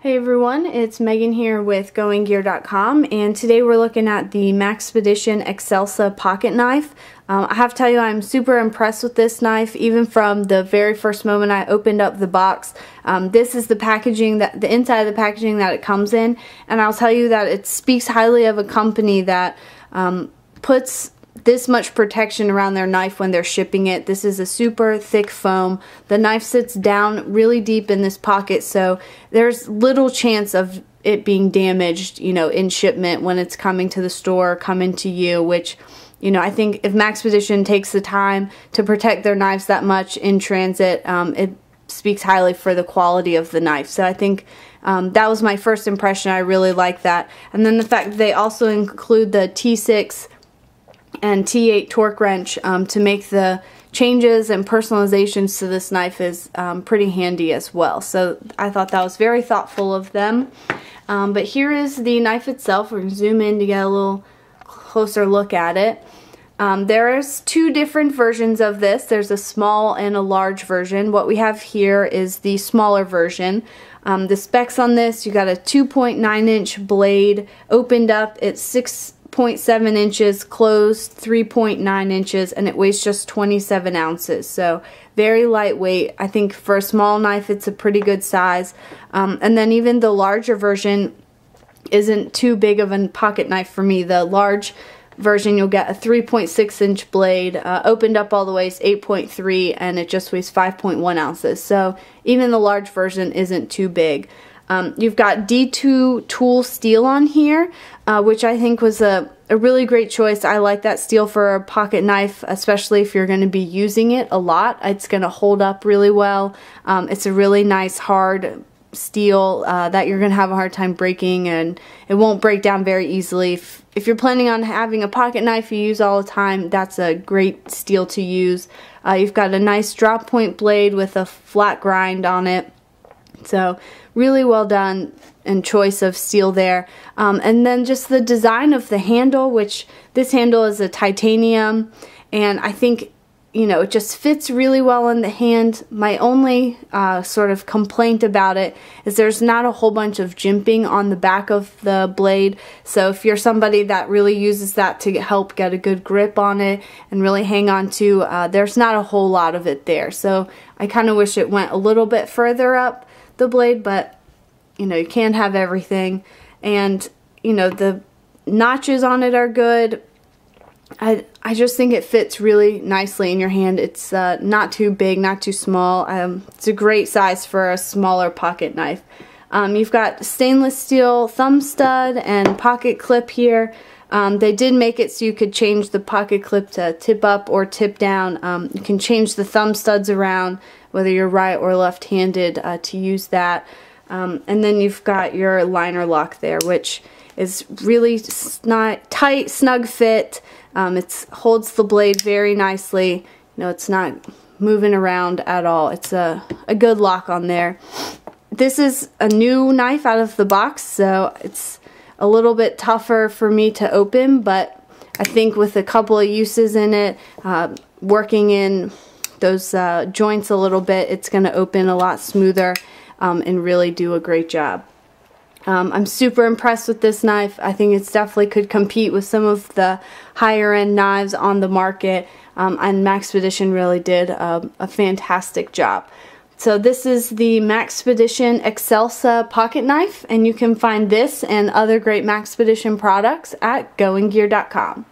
Hey everyone, it's Megan here with GoingGear.com, and today we're looking at the Maxpedition Excelsa pocket knife. I have to tell you, I'm super impressed with this knife, even from the very first moment I opened up the box. This is the packaging, the inside of the packaging that it comes in, and I'll tell you that it speaks highly of a company that puts this much protection around their knife when they're shipping it. This is a super thick foam. The knife sits down really deep in this pocket, so there's little chance of it being damaged, in shipment when it's coming to the store, coming to you, which, I think if Maxpedition takes the time to protect their knives that much in transit, it speaks highly for the quality of the knife. So I think that was my first impression. I really like that. And then the fact that they also include the T6 and T8 torque wrench to make the changes and personalizations to this knife is pretty handy as well. So I thought that was very thoughtful of them. But here is the knife itself. We're going to zoom in to get a little closer look at it. There's two different versions of this. There's a small and a large version. What we have here is the smaller version. The specs on this, you got a 2.9-inch blade opened up. It's 6.7 inches closed, 3.9 inches, and it weighs just 27 ounces. So very lightweight. I think for a small knife it's a pretty good size. And then even the larger version isn't too big of a pocket knife for me. The large version, you'll get a 3.6-inch blade, opened up all the way is 8.3, and it just weighs 5.1 ounces. So even the large version isn't too big. You've got D2 tool steel on here, which I think was a really great choice. I like that steel for a pocket knife, especially if you're going to be using it a lot. It's going to hold up really well. It's a really nice hard steel that you're going to have a hard time breaking, and it won't break down very easily. If you're planning on having a pocket knife you use all the time, that's a great steel to use. You've got a nice drop point blade with a flat grind on it. So really well done and choice of steel there. And then just the design of the handle, which this handle is a titanium, and I think, it just fits really well in the hand. My only sort of complaint about it is there's not a whole bunch of jimping on the back of the blade. So if you're somebody that really uses that to help get a good grip on it and really hang on to, there's not a whole lot of it there. So I kind of wish it went a little bit further up the blade, but you can't have everything. And the notches on it are good. I just think it fits really nicely in your hand. It's not too big, not too small. It's a great size for a smaller pocket knife. You've got stainless steel thumb stud and pocket clip here. They did make it so you could change the pocket clip to tip up or tip down. You can change the thumb studs around, whether you're right or left-handed, to use that. And then you've got your liner lock there, which is really tight, snug fit. It holds the blade very nicely. It's not moving around at all. It's a good lock on there. This is a new knife out of the box, so it's a little bit tougher for me to open, but I think with a couple of uses in it, working in those joints a little bit, it's going to open a lot smoother and really do a great job. I'm super impressed with this knife. I think it definitely could compete with some of the higher end knives on the market, and Maxpedition really did a fantastic job. So this is the Maxpedition Excelsa pocket knife, and you can find this and other great Maxpedition products at GoingGear.com.